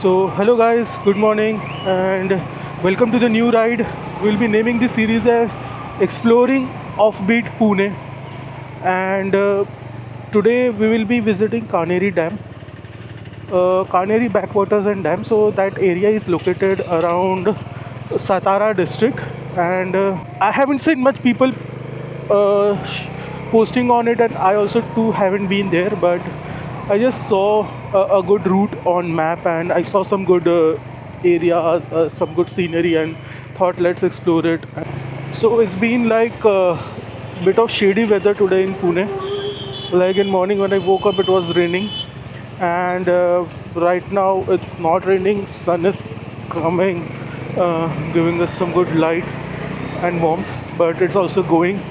So, hello guys, good morning, and welcome to the new ride. We'll be naming this series as Exploring Offbeat Pune, and today we will be visiting Kaneri Dam, Kaneri Backwaters and Dam. So, that area is located around Satara district, and I haven't seen much people posting on it, and I also too haven't been there, but I just saw a good route on map, and I saw some good area, some good scenery, and thought let's explore it. So it's been like a bit of shady weather today in Pune. Like in morning when I woke up, it was raining, and right now it's not raining. Sun is coming, giving us some good light and warmth, but it's also going.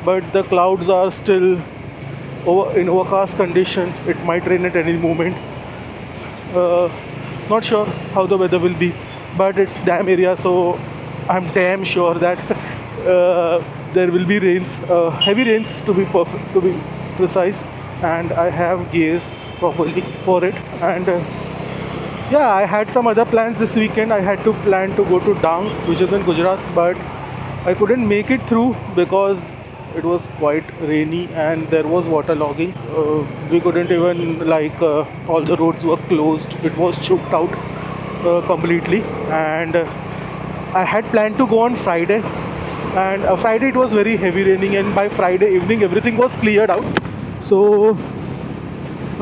But the clouds are still in overcast condition. It might rain at any moment. uh, Not sure how the weather will be, but it's dam area, so I'm damn sure that there will be rains, heavy rains to be perfect, to be precise, and I have gears properly for it. And yeah, I had some other plans this weekend. I had to plan to go to Dang, which is in Gujarat, but I couldn't make it through because it was quite rainy and there was waterlogging. We couldn't even all the roads were closed. It was choked out completely, and I had planned to go on Friday, and Friday it was very heavy raining, and by Friday evening everything was cleared out. So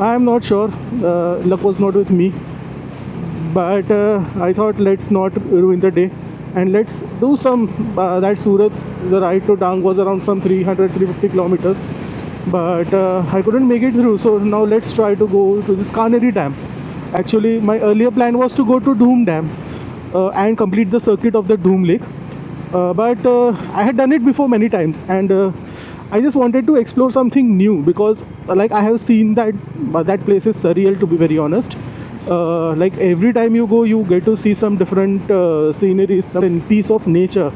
I'm not sure. Luck was not with me, but I thought let's not ruin the day and let's do some that Surat. The ride to Dang was around some 300-350 kilometers, but I couldn't make it through, so now let's try to go to this Kaneri Dam. Actually, my earlier plan was to go to Dhoom Dam and complete the circuit of the Dhoom Lake, but I had done it before many times, and I just wanted to explore something new because like I have seen that that place is surreal, to be very honest. Like every time you go you get to see some different sceneries, some piece of nature,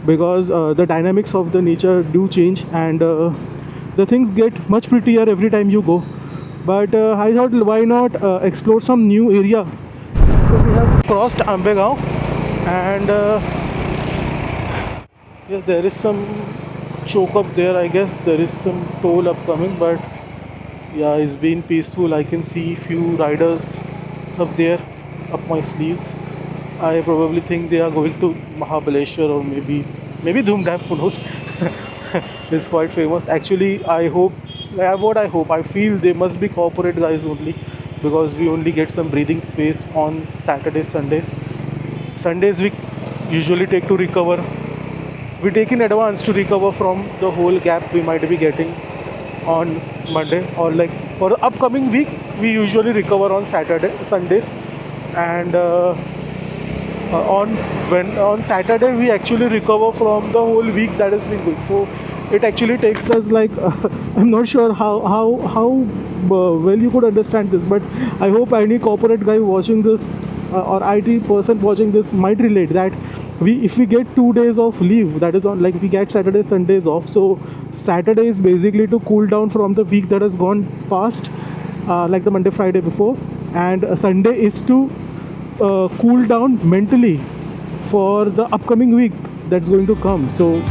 because the dynamics of the nature do change, and the things get much prettier every time you go. But I thought why not explore some new area. So we have crossed Ambegaon, and yeah, there is some choke up there. I guess there is some toll upcoming, but yeah, it's been peaceful. I can see few riders up there, up my sleeves. I probably think they are going to Mahabaleshwar or maybe Dhoom Dam, who knows. It's quite famous. Actually, I hope, what I hope, I feel they must be corporate guys only, because we only get some breathing space on Saturdays, Sundays. Sundays we usually take to recover. We take in advance to recover from the whole gap we might be getting on Monday, or like for the upcoming week we usually recover on Sundays, and on Saturday we actually recover from the whole week that has been going. So it actually takes us like I'm not sure how well you could understand this, but I hope any corporate guy watching this or IT person watching this might relate that if we get 2 days of leave, that is on, like we get Saturday Sundays off, so Saturday is basically to cool down from the week that has gone past, like the Monday Friday before, and Sunday is to cool down mentally for the upcoming week that's going to come. So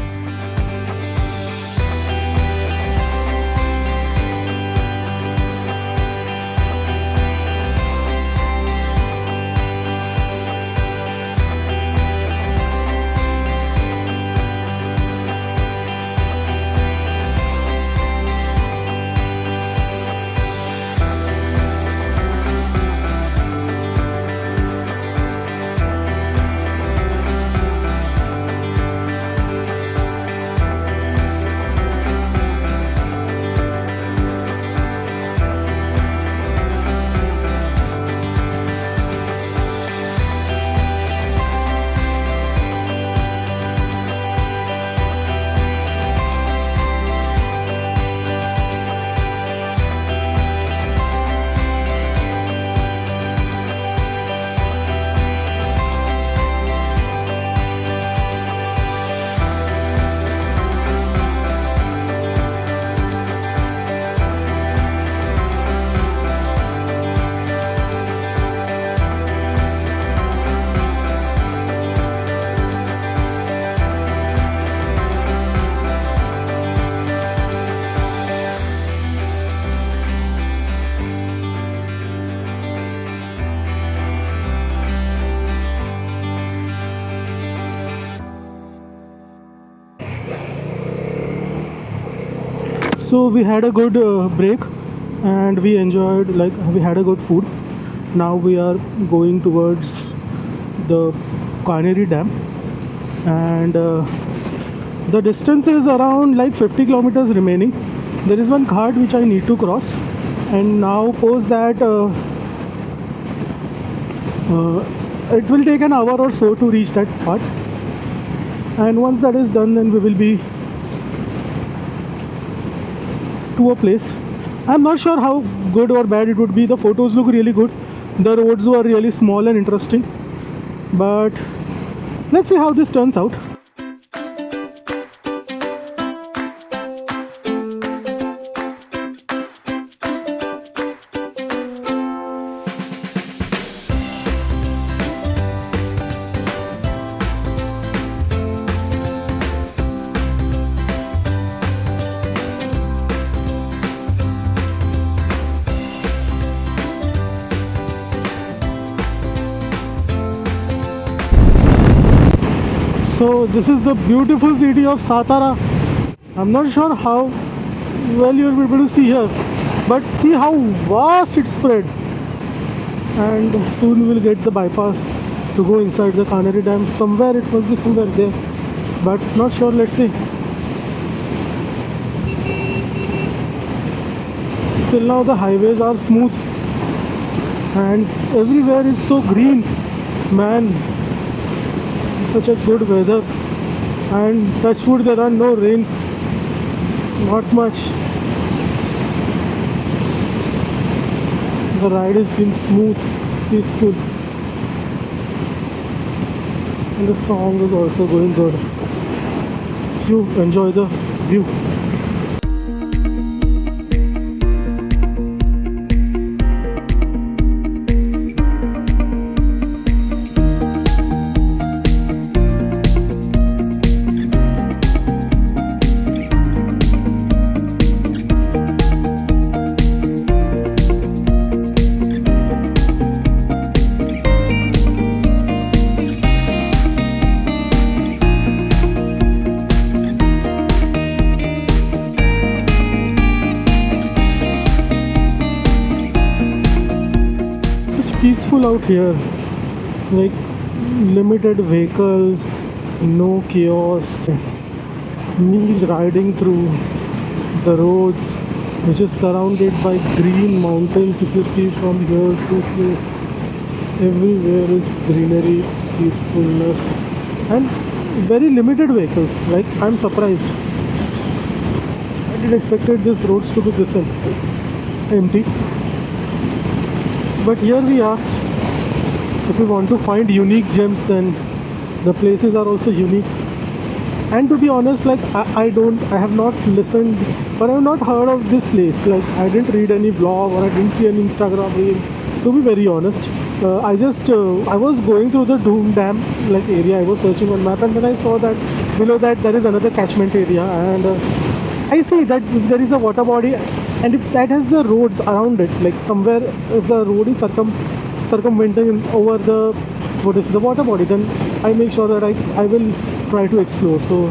So we had a good break, and we enjoyed, like we had a good food. Now we are going towards the Kaneri Dam, and the distance is around like 50 kilometers remaining. There is one ghat which I need to cross, and now post that it will take an hour or so to reach that part. And once that is done, then we will be to a place. I'm not sure how good or bad it would be. The photos look really good. The roads were really small and interesting. But let's see how this turns out. So this is the beautiful city of Satara. I'm not sure how well you'll be able to see here, but see how vast it's spread. And soon we'll get the bypass to go inside the Kaneri Dam. Somewhere, it must be somewhere there, but not sure. Let's see. Till now the highways are smooth, and everywhere it's so green. Man, such a good weather, and touch wood, there are no rains, not much. The ride has been smooth, peaceful, and the song is also going good. You enjoy the view. Peaceful out here, like limited vehicles, no chaos, me riding through the roads which is surrounded by green mountains. If you see from here to here, everywhere is greenery, peacefulness, and very limited vehicles. Like, I'm surprised. I didn't expected these roads to be this empty. But here we are. If we want to find unique gems, then the places are also unique. And to be honest, like I have not listened, but I have not heard of this place. Like, I didn't read any vlog or I didn't see any Instagram reel. To be very honest, I was going through the Dhoom Dam like area. I was searching on map, and then I saw that below that there is another catchment area, and I see that if there is a water body, and if that has the roads around it, like somewhere if the road is circumventing over the water body, then I make sure that I will try to explore. So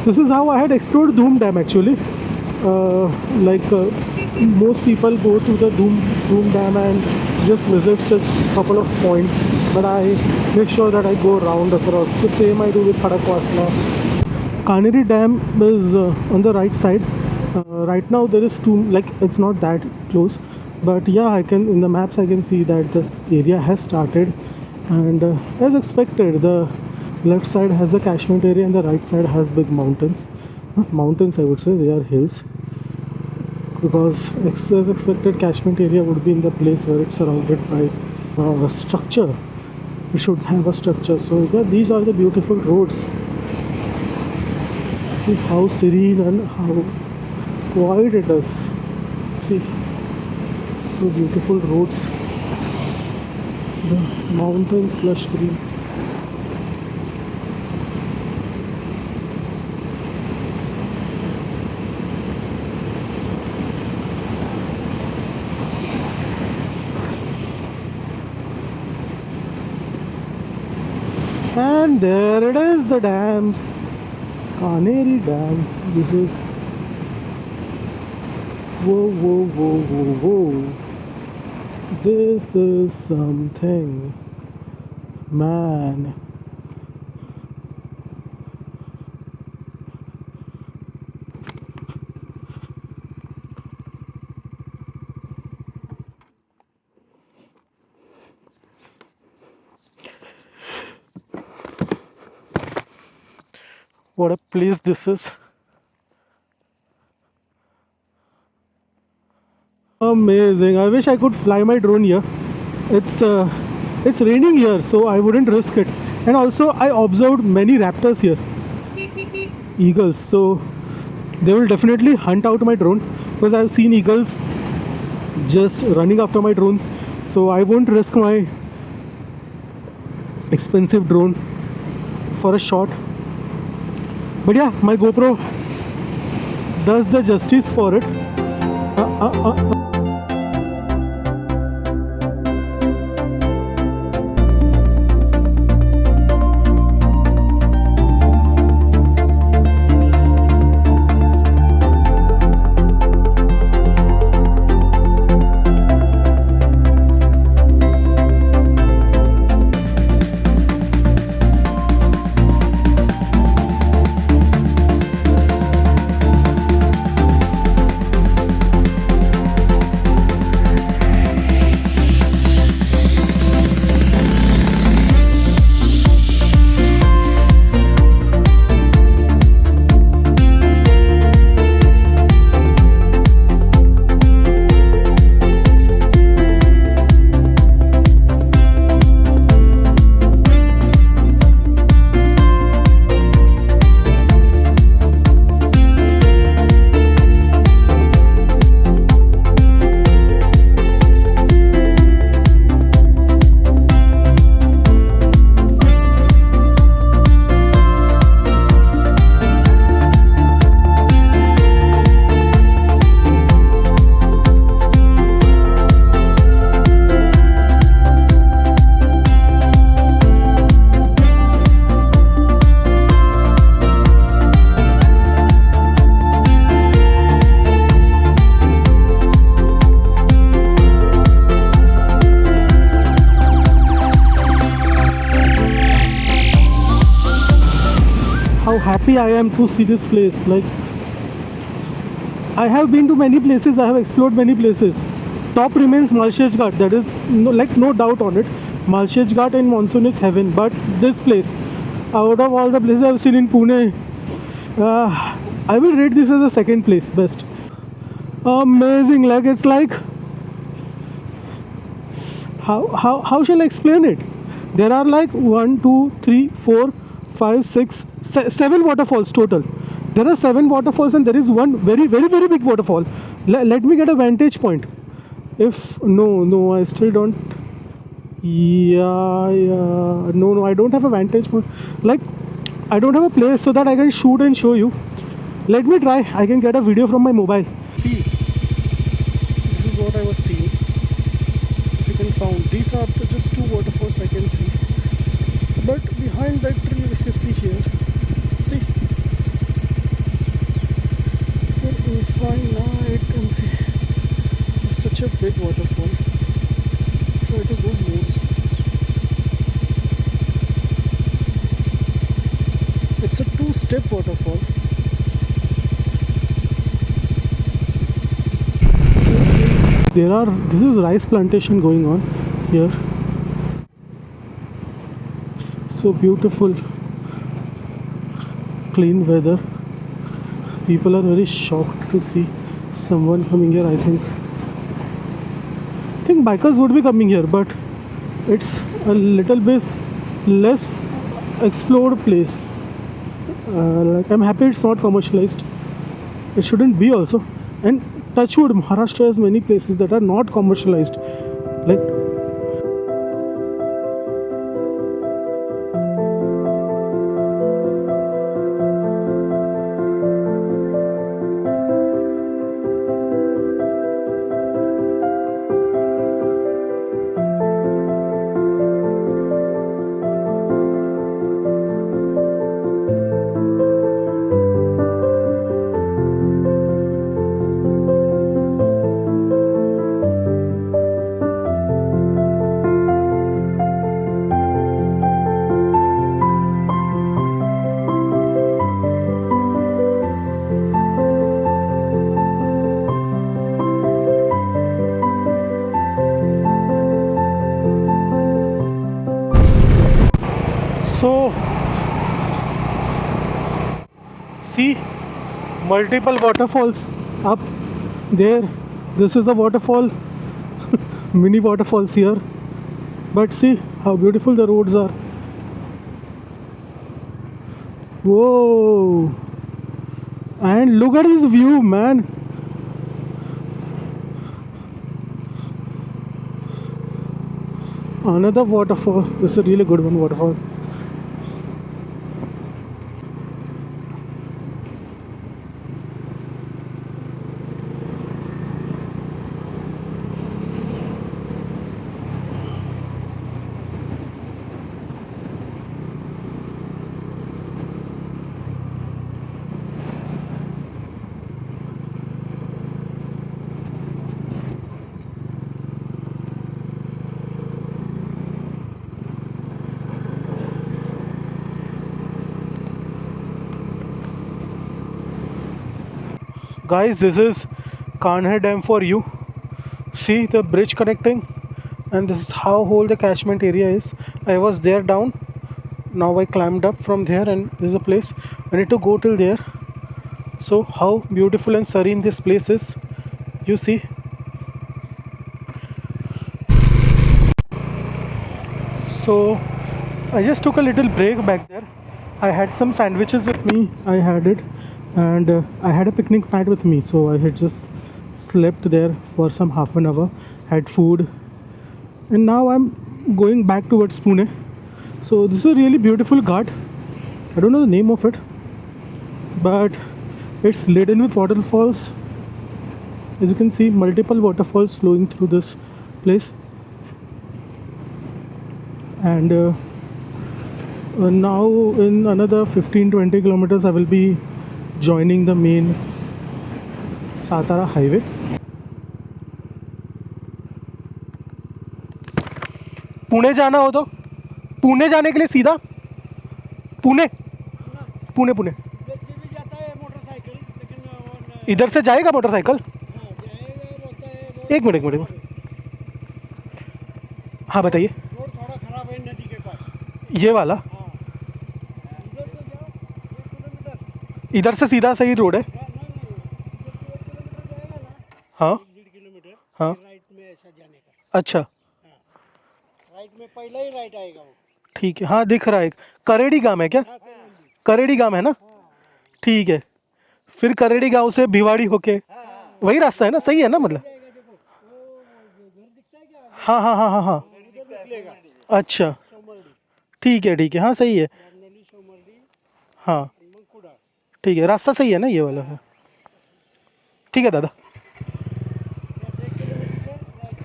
this is how I had explored Dhoom Dam actually. Most people go to the Dhoom Dam and just visit such couple of points, but I make sure that I go round across. The same I do with Khadakwasla. Kaneri Dam is on the right side. Right now there is two, like it's not that close, but yeah, I can, in the maps I can see that the area has started, and as expected, the left side has the catchment area and the right side has big mountains. Not mountains, I would say, they are hills, because as expected, catchment area would be in the place where it's surrounded by a structure. It should have a structure. So yeah, these are the beautiful roads. See how serene and how quiet it is. See, so beautiful roads, the mountains, lush green. And there it is, the dams. Kaneri Dam. This is Whoa, whoa, whoa, whoa, whoa. This is something, man. What a place this is. Amazing. I wish I could fly my drone here. It's raining here, so I wouldn't risk it. And also, I observed many raptors here, eagles. So they will definitely hunt out my drone because I've seen eagles just running after my drone. So I won't risk my expensive drone for a shot. But yeah, my GoPro does the justice for it. How happy I am to see this place. Like, I have been to many places, I have explored many places. Top remains Malshej Ghat, that is no doubt on it. Malshej Ghat in monsoon is heaven, but this place, out of all the places I've seen in Pune, I will rate this as the second place best. Amazing, like it's like how shall I explain it? There are like 1, 2, 3, 4, 5, 6, 7 waterfalls total. There are 7 waterfalls and there is one very very very big waterfall. Let me get a vantage point. If no, I still don't. Yeah, no, I don't have a vantage point. Like, I don't have a place so that I can shoot and show you. Let me try. I can get a video from my mobile. See, this is what I was seeing. If you can count, these are just 2 waterfalls I can see. But behind that tree, if you see here, see, infinite, and see, it's such a big waterfall. Try to go more. It's a 2-step waterfall. This is rice plantation going on here. So beautiful, clean weather. People are very shocked to see someone coming here. I think bikers would be coming here, but it's a little bit less explored place. Like, I'm happy it's not commercialized. It shouldn't be also. And touchwood, Maharashtra has many places that are not commercialized. Like, So see, multiple waterfalls up there. This is a waterfall, mini waterfalls here. But see how beautiful the roads are. Whoa! And look at this view, man. Another waterfall. This is a really good one, waterfall. Guys, this is Kanhar Dam for you. See the bridge connecting, and this is how whole the catchment area is. I was there down. Now I climbed up from there, and this is a place. I need to go till there. So how beautiful and serene this place is. You see. So I just took a little break back there. I had some sandwiches with me. I had it, and I had a picnic mat with me. So I had just slept there for some half an hour, had food, and now I'm going back towards Pune. So this is a really beautiful ghat. I don't know the name of it, but it's laden with waterfalls. As you can see, multiple waterfalls flowing through this place. And now in another 15-20 kilometers I will be joining the main Satara highway. Pune जाना हो तो पुणे जाने के लिए सीधा पुणे पुणे पुणे इधर से भी जाता है मोटरसाइकिल, लेकिन इधर से जाएगा मोटरसाइकिल जाएगा बोलता है एक मिनट एक मिनट हाँ बताइए रोड थोड़ा खराब है नदी के पास। ये वाला हाँ, इधर से जाओ 1 किलोमीटर। इधर से सीधा सही रोड है नहीं इधर से 1 किलोमीटर जाएगा ना, हाँ 1.5 किलोमीटर। हाँ राइट में ऐसा जाने का। अच्छा राइट में पहला ही राइट आएगा वो। ठीक है हाँ दिख रहा है करेड़ी गांव है क्या हाँ, करेंगे। करेड़ी गांव है ना ठीक है फिर करेड़ी गांव से भिवाड़ी होके वही रास्ता है ना सही है ना मतलब जाएगा, देखो वो घर दिखता है क्या? हाँ हाँ हाँ हाँ हाँ उधर निकलेगा अच्छा सोमरडी, ठीक है हाँ सही है रामनली, सोमरडी, हाँ मंकुड़ा। ठीक है रास्ता सही है ना ये वाला है ठीक है दादा 1 किलोमीटर से right.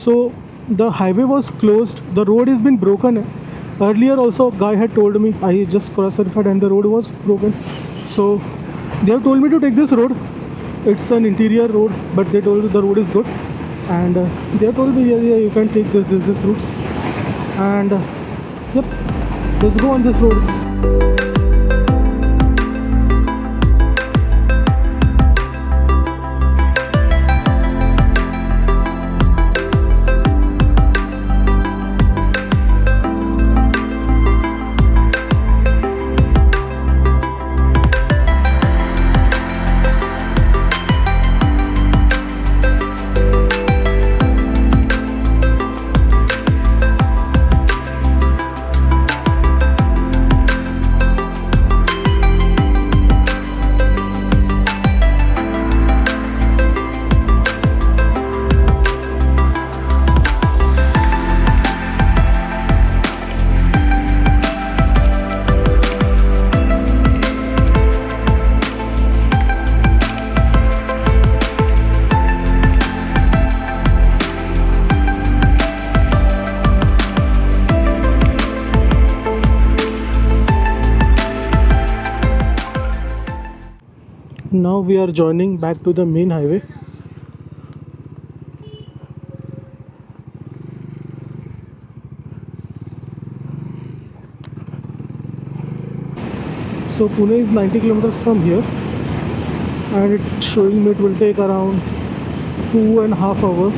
So the highway was closed. The road has been broken. Earlier also guy had told me I just cross-verified and the road was broken. So they have told me to take this road. It's an interior road, but they told me the road is good. And they have told me yeah you can take this routes. And yep, let's go on this road. Now we are joining back to the main highway. So Pune is 90 kilometers from here, and it's showing me it will take around 2.5 hours.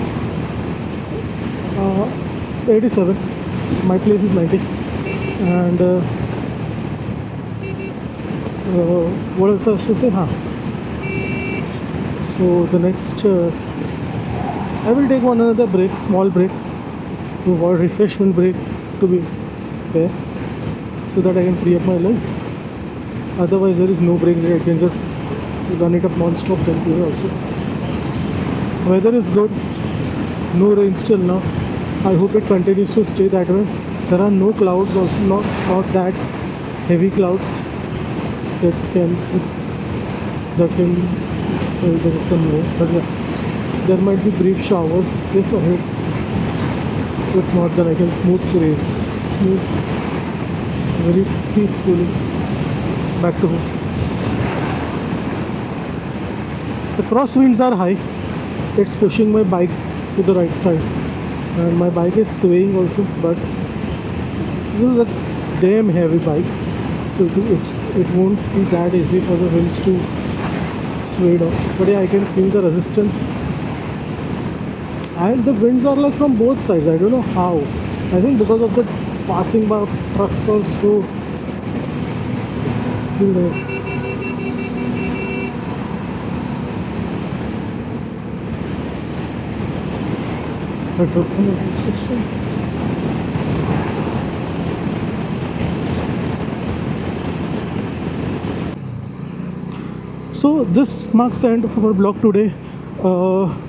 87. My place is 90, and what else I have to say? Huh. So the next, I will take one another break, small break, to refreshment break to be fair, so that I can free up my legs. Otherwise, there is no break. I can just run it up non-stop then here also. Weather is good. No rain still now. I hope it continues to stay that way. There are no clouds also, not that heavy clouds that can there is some rain, but yeah, there might be brief showers if ahead. If not, then I can smooth very peacefully back to home. The crosswinds are high. It's pushing my bike to the right side, and my bike is swaying also. But this is a damn heavy bike, so it won't be that easy for the wheels to sway down. But yeah, I can feel the resistance, and the winds are like from both sides. I don't know how. I think because of the passing by of trucks also. Feel the So this marks the end of our vlog today.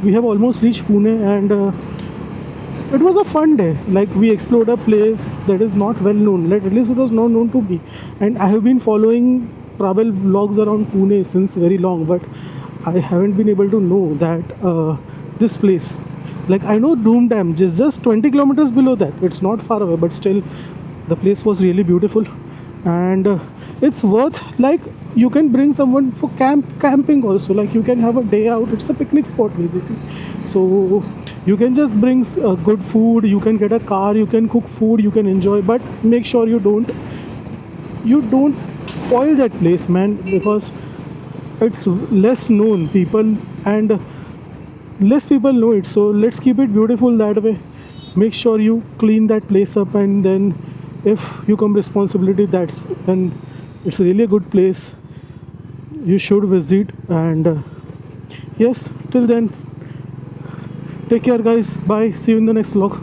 We have almost reached Pune, and it was a fun day. Like, we explored a place that is not well known. Like, at least it was not known to me. And I have been following travel vlogs around Pune since very long, but I haven't been able to know that this place. Like, I know Doom Dam, just 20 kilometers below that. It's not far away, but still, the place was really beautiful, and it's worth, like, you can bring someone for camping also. Like, you can have a day out. It's a picnic spot basically, so you can just bring good food. You can get a car, you can cook food, you can enjoy, but make sure you don't spoil that place, man, because it's less known people, and less people know it. So let's keep it beautiful that way. Make sure you clean that place up, and then if you come responsibility, then it's really a good place. You should visit, and yes, till then, take care guys. Bye, see you in the next vlog.